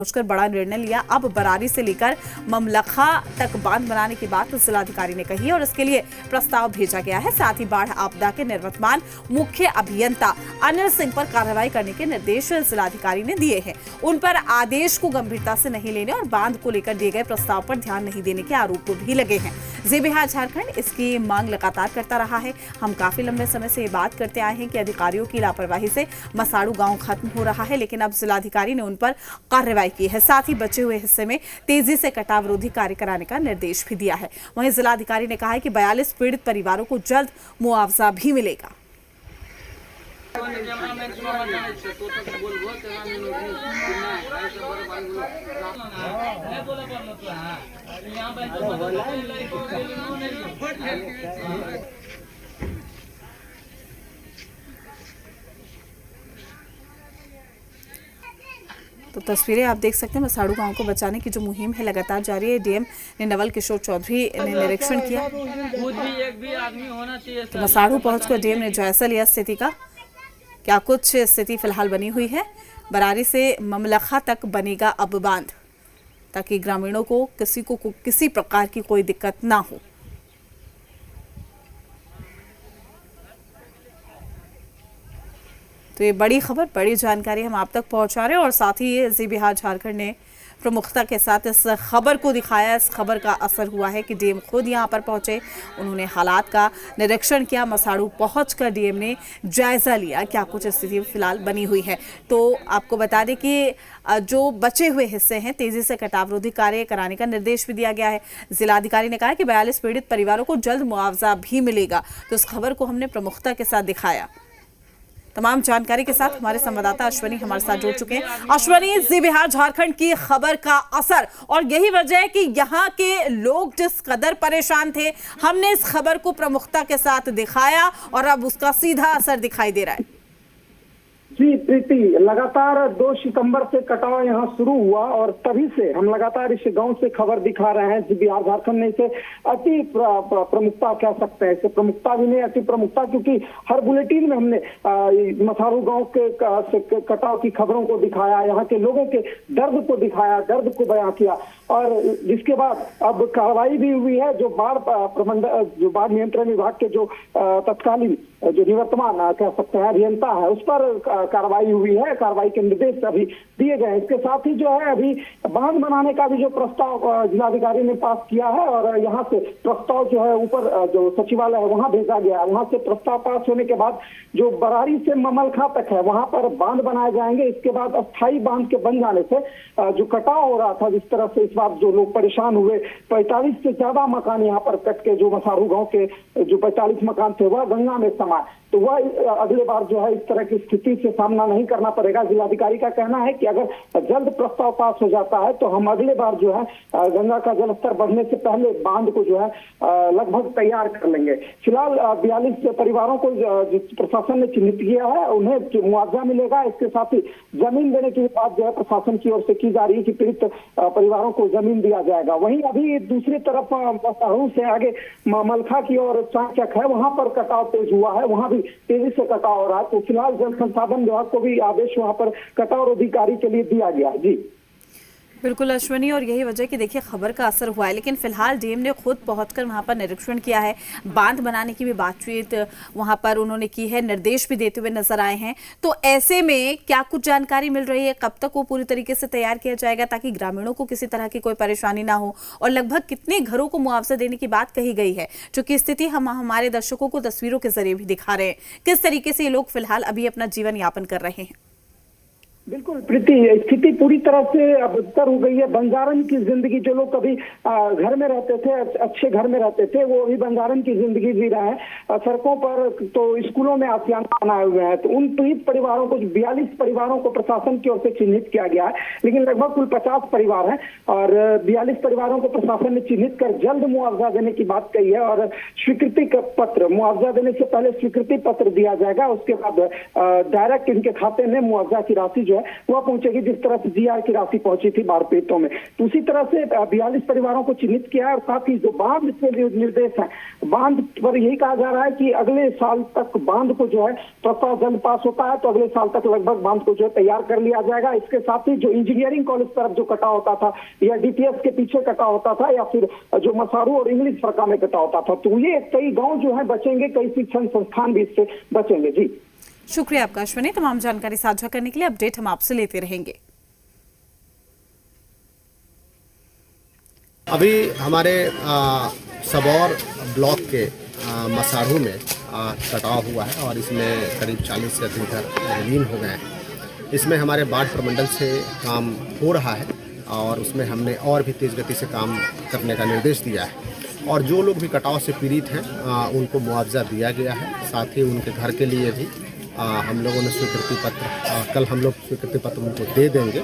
सोचकर बड़ा निर्णय लिया। अब बरारी से लेकर ममलखा तक बांध बनाने की बात जिलाधिकारी ने कही और इसके लिए प्रस्ताव भेजा गया है। साथ ही बाढ़ आपदा के निर्वतमान मुख्य अभियंता अनिल सिंह पर कार्रवाई करने के निर्देश जिलाधिकारी ने दिए हैं। उन पर आदेश को गंभीरता से नहीं लेने और बांध को लेकर दिए गए प्रस्ताव पर ध्यान नहीं देने के आरोप भी लगे हैं। जेबीहार झारखंड इसकी मांग लगातार करता रहा है। हम काफी लंबे समय से ये बात करते आए हैं कि अधिकारियों की लापरवाही से मसाड़ू गांव खत्म हो रहा है, लेकिन अब जिलाधिकारी ने उन पर कार्रवाई की है। साथ ही बचे हुए हिस्से में तेजी से कटाव रोधी कार्य कराने का निर्देश भी दिया है। वहीं जिलाधिकारी ने कहा है कि 42 पीड़ित परिवारों को जल्द मुआवजा भी मिलेगा। तो तस्वीरें आप देख सकते हैं। मसाड़ू गांव को बचाने की जो मुहिम है लगातार जारी है। डीएम ने नवल किशोर चौधरी ने निरीक्षण किया। तो मसाड़ू पहुंचकर डीएम ने जायजा लिया स्थिति का। क्या कुछ स्थिति फिलहाल बनी हुई है। बरारी से ममलखा तक बनेगा अब बांध, ताकि ग्रामीणों को किसी प्रकार की कोई दिक्कत ना हो। तो ये बड़ी खबर, बड़ी जानकारी हम आप तक पहुंचा रहे हैं और साथ ही जेबीहार झारखंड ने प्रमुखता के साथ इस खबर को दिखाया। इस खबर का असर हुआ है कि डीएम खुद यहां पर पहुंचे, उन्होंने हालात का निरीक्षण किया। मसाड़ू पहुंचकर डीएम ने जायजा लिया क्या कुछ स्थिति फिलहाल बनी हुई है। तो आपको बता दें कि जो बचे हुए हिस्से हैं तेजी से कटाव रोधी कार्य कराने का निर्देश भी दिया गया है। जिलाधिकारी ने कहा कि 42 पीड़ित परिवारों को जल्द मुआवजा भी मिलेगा। तो इस खबर को हमने प्रमुखता के साथ दिखाया। तमाम जानकारी के साथ हमारे संवाददाता अश्वनी हमारे साथ जुड़ चुके हैं। अश्वनी, जेबीहार झारखंड की खबर का असर, और यही वजह है कि यहाँ के लोग जिस कदर परेशान थे, हमने इस खबर को प्रमुखता के साथ दिखाया और अब उसका सीधा असर दिखाई दे रहा है। जी प्रीति, लगातार 2 सितंबर से कटाव यहाँ शुरू हुआ और तभी से हम लगातार इस गांव से खबर दिखा रहे हैं। जेबीहार झारखंड ने इसे अति प्रमुखता कह सकते हैं, इसे प्रमुखता भी नहीं अति प्रमुखता, क्योंकि हर बुलेटिन में हमने मसाड़ू गांव के कटाव की खबरों को दिखाया, यहाँ के लोगों के दर्द को दिखाया, दर्द को बयां किया और जिसके बाद अब कार्रवाई भी हुई है। जो बाढ़ नियंत्रण विभाग के जो तत्कालीन जो निवर्तमान कह सकते हैं अभियंता है, उस पर कार्रवाई हुई है। कार्रवाई के निर्देश अभी दिए गए। इसके साथ ही जो है अभी बांध बनाने का भी जो प्रस्ताव जिलाधिकारी ने पास किया है और यहाँ से प्रस्ताव जो है ऊपर जो सचिवालय है वहाँ भेजा गया है। वहाँ से प्रस्ताव पास होने के बाद जो बरारी से ममलखा तक है वहाँ पर बांध बनाए जाएंगे। इसके बाद अस्थायी बांध के बन जाने से जो कटाव हो रहा था, जिस तरह से इस बार जो लोग परेशान हुए, 45 से ज्यादा मकान यहाँ पर कट के जो मसाड़ू गाँव के जो 45 मकान थे वह गंगा में समाये। तो वह अगले बार जो है इस तरह की स्थिति से सामना नहीं करना पड़ेगा। जिलाधिकारी का कहना है कि अगर जल्द प्रस्ताव पास हो जाता है तो हम अगले बार जो है गंगा का जलस्तर बढ़ने से पहले बांध को जो है लगभग तैयार कर लेंगे। फिलहाल 42 परिवारों को प्रशासन ने चिन्हित किया है, उन्हें मुआवजा मिलेगा। इसके साथ ही जमीन देने की बात जो है प्रशासन की ओर से की जा रही है कि पीड़ित परिवारों को जमीन दिया जाएगा। वहीं अभी दूसरी तरफ मसाड़ू से आगे मलखा की ओर चांचक है, वहां पर कटाव तेज हुआ है, वहां भी तेजी से कटाव हो रहा है। तो फिलहाल जल संसाधन विभाग को भी आदेश वहां पर कटाव रोधी कार्य के लिए दिया गया। जी बिल्कुल अश्वनी, और यही वजह कि देखिए खबर का असर हुआ है, लेकिन फिलहाल डीएम ने खुद पहुंचकर वहां पर निरीक्षण किया है। बांध बनाने की भी बातचीत वहां पर उन्होंने की है, निर्देश भी देते हुए नजर आए हैं। तो ऐसे में क्या कुछ जानकारी मिल रही है, कब तक वो पूरी तरीके से तैयार किया जाएगा ताकि ग्रामीणों को किसी तरह की कोई परेशानी ना हो, और लगभग कितने घरों को मुआवजा देने की बात कही गई है, चूंकि स्थिति हम हमारे दर्शकों को तस्वीरों के जरिए भी दिखा रहे हैं किस तरीके से ये लोग फिलहाल अभी अपना जीवन यापन कर रहे हैं। बिल्कुल प्रीति, स्थिति पूरी तरह से अब बदतर हो गई है। बंजारन की जिंदगी, जो लोग कभी घर में रहते थे, अच्छे घर में रहते थे, वो अभी बंजारन की जिंदगी जी रहे हैं। सड़कों पर तो स्कूलों में आशियाना बनाए हुए हैं। तो उन पीड़ित परिवारों को 42 परिवारों को प्रशासन की ओर से चिन्हित किया गया है, लेकिन लगभग कुल 50 परिवार हैं और 42 परिवारों को प्रशासन ने चिन्हित कर जल्द मुआवजा देने की बात कही है और स्वीकृति पत्र, मुआवजा देने से पहले स्वीकृति पत्र दिया जाएगा। उसके बाद डायरेक्ट इनके खाते में मुआवजा की राशि जो है वह पहुंचेगी, जिस तरह से जीआर की राशि पहुंची थी बाढ़ पीड़ितों में। तो उसी तरह से 42 परिवारों को चिन्हित किया है और साथ ही जो बांध के निर्देश है, बांध पर यही कहा जा रहा है कि अगले साल तक बांध को जो है प्रस्ताव जल्द पास होता है तो अगले साल तक लगभग बांध को जो है तैयार कर लिया जाएगा। इसके साथ ही जो इंजीनियरिंग कॉलेज तरफ जो कटा होता था या डीपीएस के पीछे कटा होता था या फिर जो मसारू और इंग्लिश फरका में कटा होता था, तो ये कई गांव जो है बचेंगे, कई शिक्षण संस्थान भी इससे बचेंगे। जी शुक्रिया आपका अश्विनी, तमाम जानकारी साझा करने के लिए। अपडेट हम आपसे लेते रहेंगे। अभी हमारे सबौर ब्लॉक के मसारू में कटाव हुआ है और इसमें करीब 40 से अधिक घर विलीन हो गए हैं। इसमें हमारे बाढ़ प्रमंडल से काम हो रहा है और उसमें हमने और भी तेज़ गति से काम करने का निर्देश दिया है और जो लोग भी कटाव से पीड़ित हैं उनको मुआवजा दिया गया है। साथ ही उनके घर के लिए भी हम लोगों ने स्वीकृति पत्र, कल हम लोग स्वीकृति पत्र उनको दे देंगे।